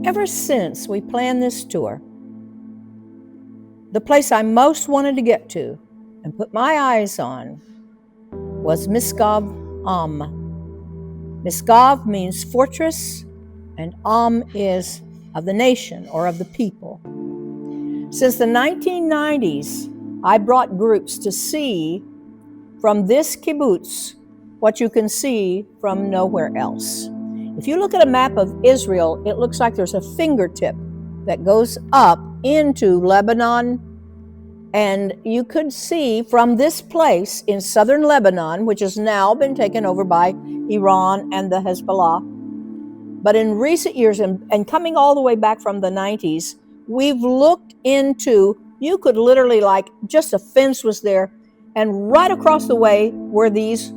Ever since we planned this tour, the place I most wanted to get to and put my eyes on was Misgav Am. Misgav means fortress, and Am is of the nation or of the people. Since the 1990s, I brought groups to see from this kibbutz what you can see from nowhere else. If you look at a map of Israel, it looks like there's a fingertip that goes up into Lebanon, and you could see from this place in southern Lebanon, which has now been taken over by Iran and the Hezbollah. But in recent years, and coming all the way back from the 90s, we've looked into, you could literally, like, just a fence was there, and right across the way were these,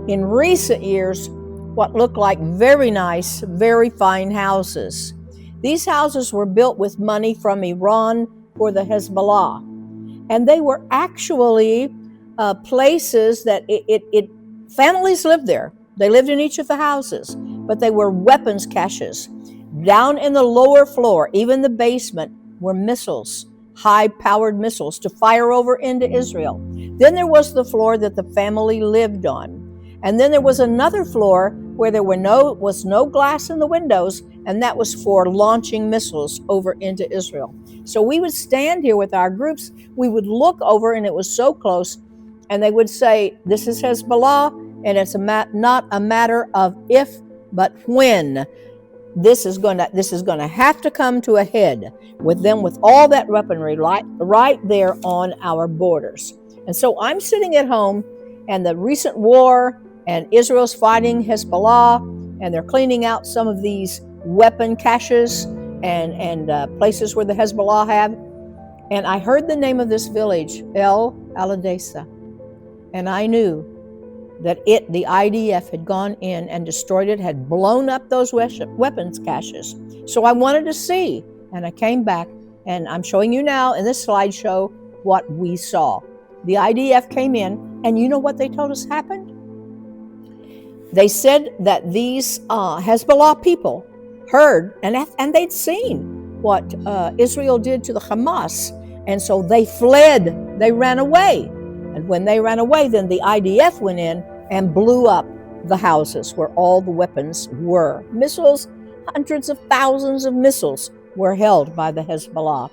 in recent years, what looked like very nice, very fine houses. These houses were built with money from Iran for the Hezbollah. And they were actually places that families lived there. They lived in each of the houses, but they were weapons caches. Down in the lower floor, even the basement, were missiles, high-powered missiles to fire over into Israel. Then there was the floor that the family lived on. And then there was another floor where there was no glass in the windows, and that was for launching missiles over into Israel. So we would stand here with our groups, we would look over, and it was so close, and they would say, this is Hezbollah, and it's not a matter of if, but when. This is going to have to come to a head with them, with all that weaponry right there on our borders. And so I'm sitting at home, and the recent war, and Israel's fighting Hezbollah, and they're cleaning out some of these weapon caches and places where the Hezbollah have. And I heard the name of this village, El Aladesa, and I knew that the IDF had gone in and destroyed it, had blown up those weapons caches. So I wanted to see, and I came back, and I'm showing you now in this slideshow what we saw. The IDF came in, and you know what they told us happened? They said that these Hezbollah people heard, and they'd seen what Israel did to the Hamas, and so they fled, they ran away. And when they ran away, then the IDF went in and blew up the houses where all the weapons were. Missiles, hundreds of thousands of missiles were held by the Hezbollah.